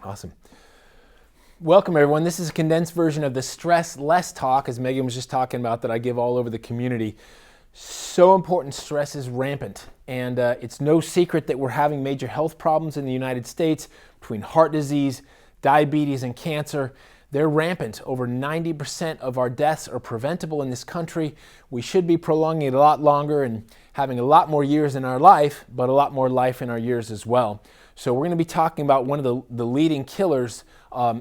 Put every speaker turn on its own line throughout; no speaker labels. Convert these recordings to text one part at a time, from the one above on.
Awesome. Welcome, everyone. This is a condensed version of the stress less talk, as Megan was just talking about, that I give all over the community. So important. Stress is rampant, and it's no secret that we're having major health problems in the United States between heart disease, diabetes, and cancer. They're rampant. Over 90% of our deaths are preventable in this country. We should be prolonging it a lot longer and having a lot more years in our life, but a lot more life in our years as well. So we're going to be talking about one of the leading killers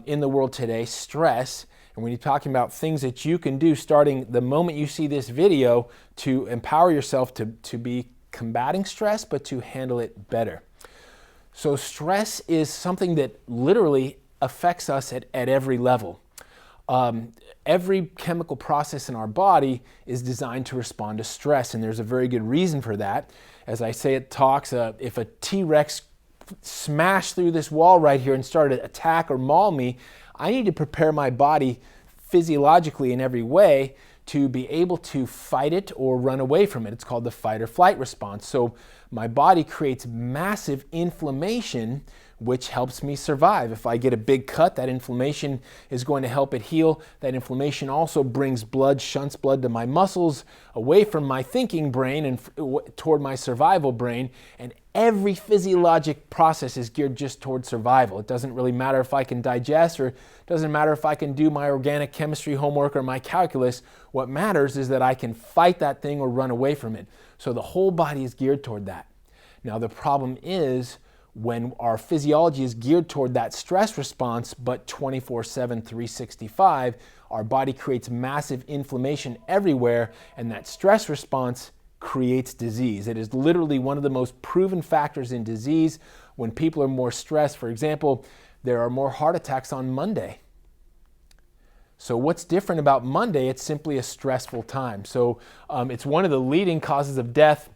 in the world today, stress. And we're going to be talking about things that you can do starting the moment you see this video to empower yourself to be combating stress, but to handle it better. So stress is something that literally affects us at every level. Every chemical process in our body is designed to respond to stress, and there's a very good reason for that. As I say at talks, if a T-Rex smashed through this wall right here and started to attack or maul me, I need to prepare my body physiologically in every way to be able to fight it or run away from it. It's called the fight or flight response. So my body creates massive inflammation, which helps me survive. If I get a big cut, that inflammation is going to help it heal. That inflammation also brings blood, shunts blood to my muscles, away from my thinking brain and toward my survival brain. And every physiologic process is geared just toward survival. It doesn't really matter if I can digest, or it doesn't matter if I can do my organic chemistry homework or my calculus. What matters is that I can fight that thing or run away from it. So the whole body is geared toward that. Now the problem is, when our physiology is geared toward that stress response, but 24/7, 365, our body creates massive inflammation everywhere, and that stress response creates disease. It is literally one of the most proven factors in disease. When people are more stressed, for example, there are more heart attacks on Monday. So what's different about Monday? It's simply a stressful time. So it's one of the leading causes of death.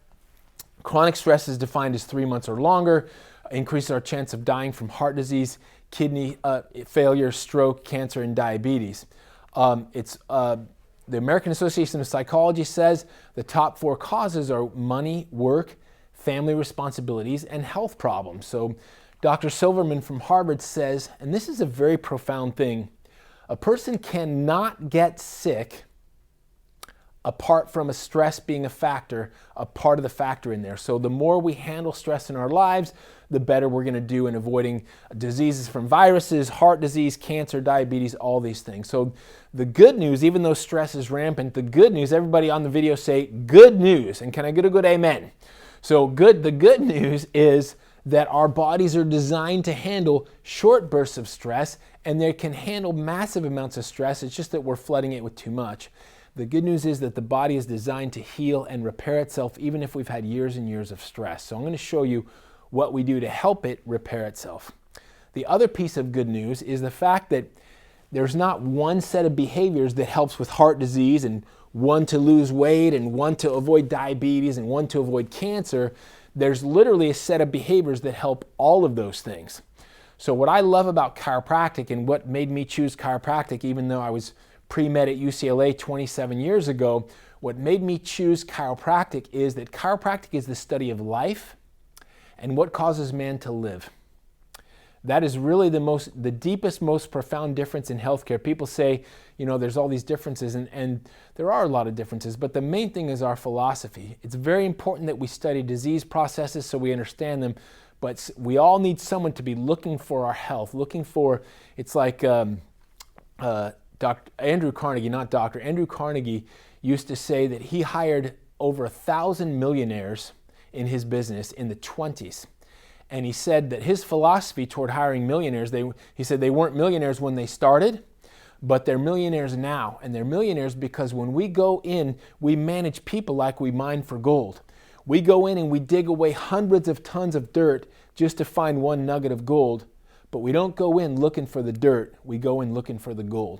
Chronic stress is defined as 3 months or longer. Increases our chance of dying from heart disease, kidney failure, stroke, cancer, and diabetes. The American Association of Psychology says the top 4 causes are money, work, family responsibilities, and health problems. So Dr. Silverman from Harvard says, and this is a very profound thing, a person cannot get sick apart from a stress being a factor, a part of the factor in there. So the more we handle stress in our lives, the better we're going to do in avoiding diseases from viruses, heart disease, cancer, diabetes, all these things. So the good news, even though stress is rampant, the good news, everybody on the video say good news. And can I get a good amen? So the good news is that our bodies are designed to handle short bursts of stress, and they can handle massive amounts of stress. It's just that we're flooding it with too much. The good news is that the body is designed to heal and repair itself even if we've had years and years of stress. So I'm going to show you what we do to help it repair itself. The other piece of good news is the fact that there's not one set of behaviors that helps with heart disease, and one to lose weight, and one to avoid diabetes, and one to avoid cancer. There's literally a set of behaviors that help all of those things. So what I love about chiropractic, and what made me choose chiropractic even though I was pre-med at UCLA 27 years ago, what made me choose chiropractic is that chiropractic is the study of life and what causes man to live. That is really the deepest, most profound difference in healthcare. People say, there's all these differences, and there are a lot of differences, but the main thing is our philosophy. It's very important that we study disease processes so we understand them, but we all need someone to be looking for our health, it's like Andrew Carnegie used to say that he hired over 1,000 millionaires in his business in the 20s. And he said that his philosophy toward hiring millionaires, he said they weren't millionaires when they started, but they're millionaires now. And they're millionaires because when we go in, we manage people like we mine for gold. We go in and we dig away hundreds of tons of dirt just to find one nugget of gold. But we don't go in looking for the dirt. We go in looking for the gold.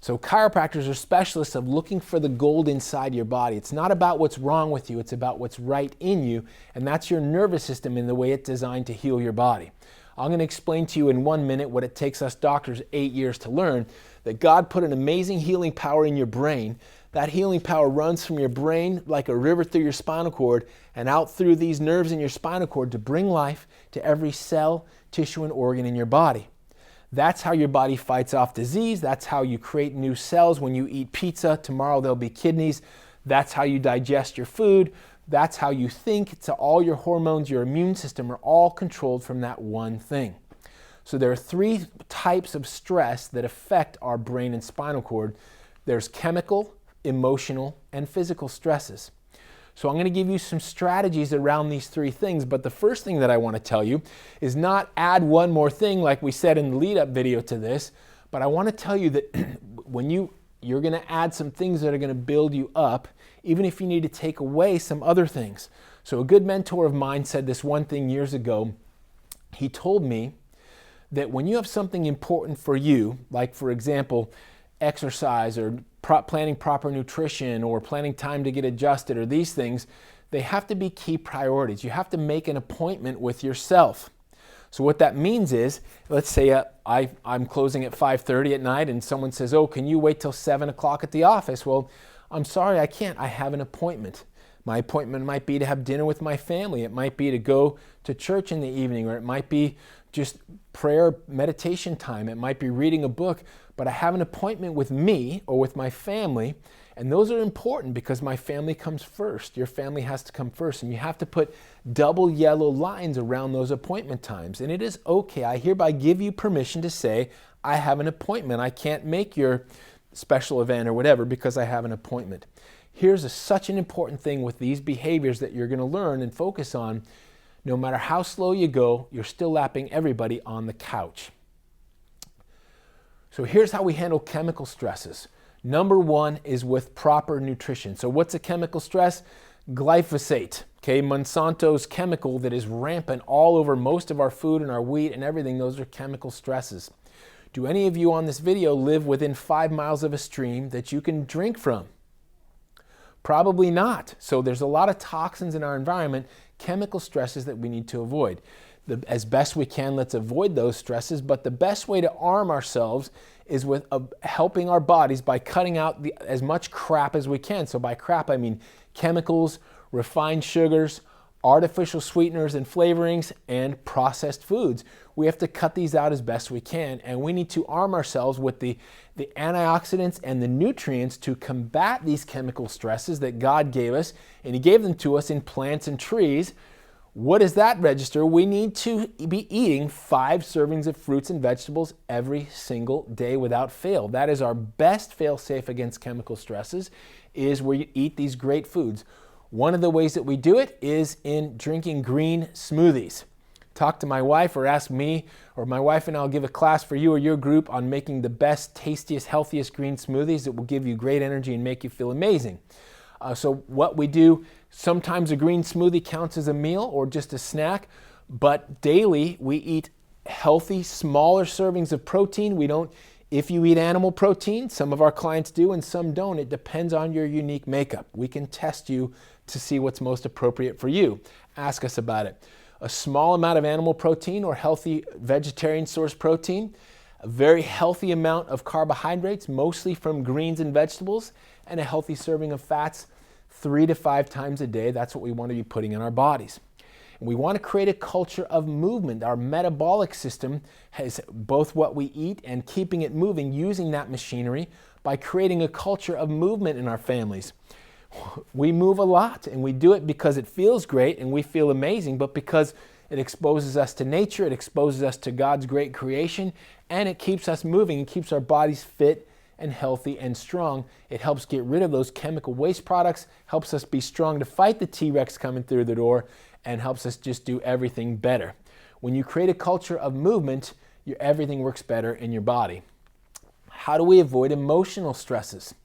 So chiropractors are specialists of looking for the gold inside your body. It's not about what's wrong with you, it's about what's right in you, and that's your nervous system and the way it's designed to heal your body. I'm going to explain to you in 1 minute what it takes us doctors 8 years to learn, that God put an amazing healing power in your brain. That healing power runs from your brain like a river through your spinal cord and out through these nerves in your spinal cord to bring life to every cell, tissue, and organ in your body. That's how your body fights off disease. That's how you create new cells. When you eat pizza, tomorrow there'll be kidneys. That's how you digest your food. That's how you think. It's all your hormones, your immune system are all controlled from that one thing. So there are 3 types of stress that affect our brain and spinal cord. There's chemical, emotional, and physical stresses. So I'm going to give you some strategies around these 3 things, but the first thing that I want to tell you is not add one more thing like we said in the lead-up video to this, but I want to tell you that when you're going to add some things that are going to build you up, even if you need to take away some other things. So a good mentor of mine said this one thing years ago. He told me that when you have something important for you, like for example, exercise or planning proper nutrition or planning time to get adjusted or these things, they have to be key priorities. You have to make an appointment with yourself. So what that means is, let's say I'm closing at 5:30 at night and someone says, oh, can you wait till 7 o'clock at the office? Well, I'm sorry, I can't. I have an appointment. My appointment might be to have dinner with my family. It might be to go to church in the evening, or it might be just prayer, meditation time. It might be reading a book, but I have an appointment with me or with my family, and those are important because my family comes first. Your family has to come first, and you have to put double yellow lines around those appointment times. And it is okay. I hereby give you permission to say, I have an appointment. I can't make your special event or whatever because I have an appointment. Here's such an important thing with these behaviors that you're going to learn and focus on. No matter how slow you go, you're still lapping everybody on the couch. So here's how we handle chemical stresses. Number 1 is with proper nutrition. So what's a chemical stress? Glyphosate, okay? Monsanto's chemical that is rampant all over most of our food and our wheat and everything. Those are chemical stresses. Do any of you on this video live within 5 miles of a stream that you can drink from? Probably not. So there's a lot of toxins in our environment, chemical stresses that we need to avoid. As best we can, let's avoid those stresses, but the best way to arm ourselves is with helping our bodies by cutting out as much crap as we can. So by crap, I mean chemicals, refined sugars, artificial sweeteners and flavorings, and processed foods. We have to cut these out as best we can, and we need to arm ourselves with the antioxidants and the nutrients to combat these chemical stresses that God gave us, and He gave them to us in plants and trees. What does that register? We need to be eating 5 servings of fruits and vegetables every single day without fail. That is our best fail-safe against chemical stresses, is where you eat these great foods. One of the ways that we do it is in drinking green smoothies. Talk to my wife or ask me, or my wife and I will give a class for you or your group on making the best, tastiest, healthiest green smoothies that will give you great energy and make you feel amazing. So what we do, sometimes a green smoothie counts as a meal or just a snack, but daily we eat healthy, smaller servings of protein. We don't, if you eat animal protein, some of our clients do and some don't. It depends on your unique makeup. We can test you to see what's most appropriate for you. Ask us about it. A small amount of animal protein or healthy vegetarian source protein, a very healthy amount of carbohydrates, mostly from greens and vegetables, and a healthy serving of fats 3 to 5 times a day. That's what we want to be putting in our bodies. And we want to create a culture of movement. Our metabolic system has both what we eat and keeping it moving, using that machinery by creating a culture of movement in our families. We move a lot, and we do it because it feels great and we feel amazing, but because it exposes us to nature, it exposes us to God's great creation, and it keeps us moving and keeps our bodies fit and healthy and strong. It helps get rid of those chemical waste products, helps us be strong to fight the T-Rex coming through the door, and helps us just do everything better. When you create a culture of movement, everything works better in your body. How do we avoid emotional stresses?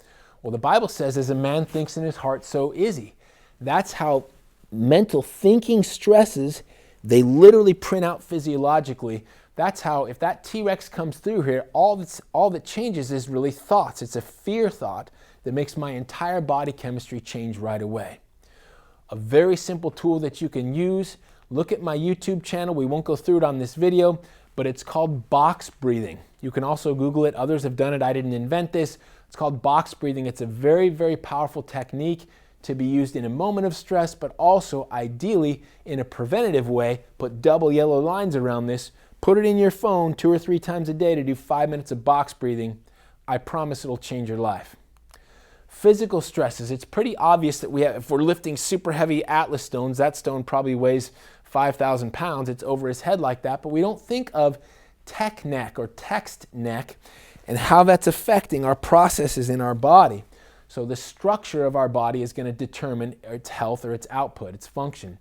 Well, the Bible says, as a man thinks in his heart, so is he. That's how mental thinking stresses, they literally print out physiologically. That's how, if that T-Rex comes through here, all that changes is really thoughts. It's a fear thought that makes my entire body chemistry change right away. A very simple tool that you can use. Look at my YouTube channel. We won't go through it on this video, but it's called box breathing. You can also Google it. Others have done it. I didn't invent this. It's called box breathing. It's a very, very powerful technique to be used in a moment of stress, but also ideally in a preventative way. Put double yellow lines around this. Put it in your phone 2 or 3 times a day to do 5 minutes of box breathing. I promise it'll change your life. Physical stresses. It's pretty obvious that if we're lifting super heavy Atlas stones, that stone probably weighs 5,000 pounds. It's over his head like that, but we don't think of tech neck or text neck and how that's affecting our processes in our body. So the structure of our body is going to determine its health or its output, its function.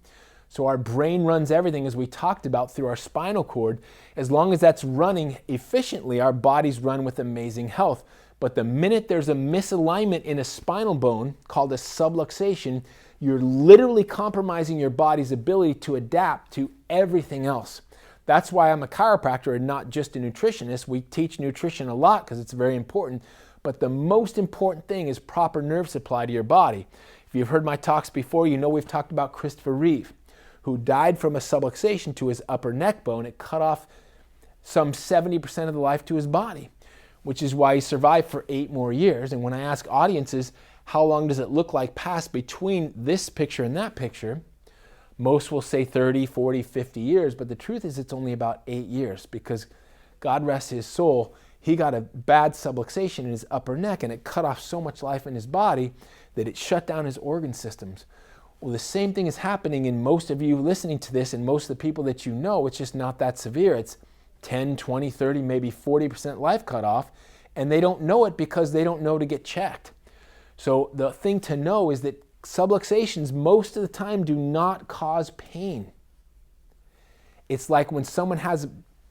So our brain runs everything, as we talked about, through our spinal cord. As long as that's running efficiently, our bodies run with amazing health. But the minute there's a misalignment in a spinal bone called a subluxation, you're literally compromising your body's ability to adapt to everything else. That's why I'm a chiropractor and not just a nutritionist. We teach nutrition a lot because it's very important. But the most important thing is proper nerve supply to your body. If you've heard my talks before, you know we've talked about Christopher Reeve, who died from a subluxation to his upper neck bone. It cut off some 70% of the life to his body, which is why he survived for 8 more years. And when I ask audiences, how long does it look like pass between this picture and that picture? Most will say 30, 40, 50 years, but the truth is it's only about 8 years because, God rest his soul, he got a bad subluxation in his upper neck and it cut off so much life in his body that it shut down his organ systems. Well, the same thing is happening in most of you listening to this and most of the people that you know. It's just not that severe. It's 10, 20, 30, maybe 40% life cut off, and they don't know it because they don't know to get checked. So the thing to know is that subluxations most of the time do not cause pain. It's like when someone has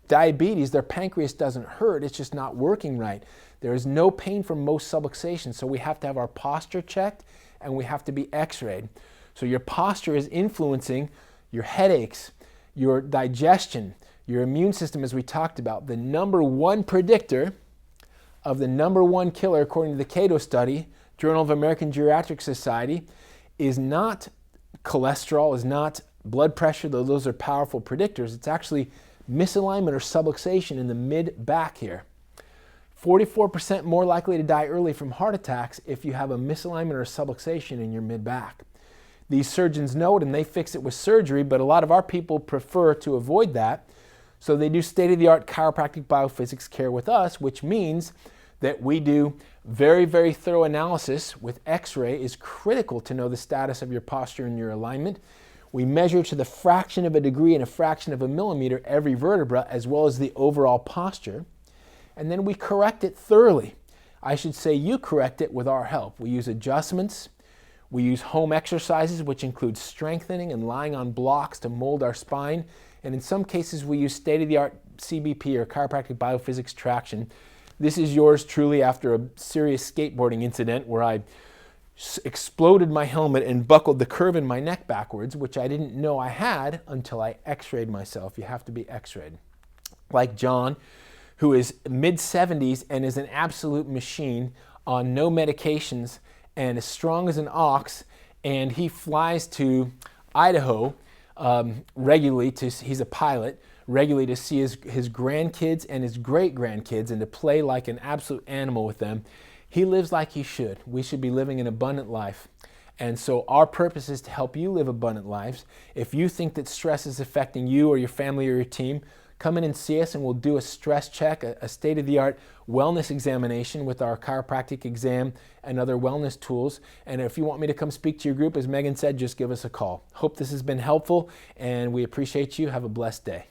diabetes, their pancreas doesn't hurt, it's just not working right. There is no pain from most subluxations, so we have to have our posture checked and we have to be x-rayed. So your posture is influencing your headaches, your digestion, your immune system, as we talked about. The number one predictor of the number one killer, according to the Cato study, Journal of American Geriatric Society, is not cholesterol, is not blood pressure, though those are powerful predictors. It's actually misalignment or subluxation in the mid-back here. 44% more likely to die early from heart attacks if you have a misalignment or a subluxation in your mid-back. These surgeons know it and they fix it with surgery, but a lot of our people prefer to avoid that. So they do state-of-the-art chiropractic biophysics care with us, which means that we do very, very thorough analysis with x-ray. Is critical to know the status of your posture and your alignment. We measure to the fraction of a degree and a fraction of a millimeter every vertebra, as well as the overall posture. And then we correct it thoroughly. I should say you correct it with our help. We use adjustments. We use home exercises, which include strengthening and lying on blocks to mold our spine. And in some cases, we use state-of-the-art CBP or chiropractic biophysics traction. This is yours truly after a serious skateboarding incident where I exploded my helmet and buckled the curve in my neck backwards, which I didn't know I had until I x-rayed myself. You have to be x-rayed. Like John, who is mid-70s and is an absolute machine on no medications and as strong as an ox, and he flies to Idaho regularly, he's a pilot, regularly to see his grandkids and his great-grandkids and to play like an absolute animal with them. He lives like he should. We should be living an abundant life. And so our purpose is to help you live abundant lives. If you think that stress is affecting you or your family or your team, come in and see us and we'll do a stress check, a state-of-the-art wellness examination with our chiropractic exam and other wellness tools. And if you want me to come speak to your group, as Megan said, just give us a call. Hope this has been helpful and we appreciate you. Have a blessed day.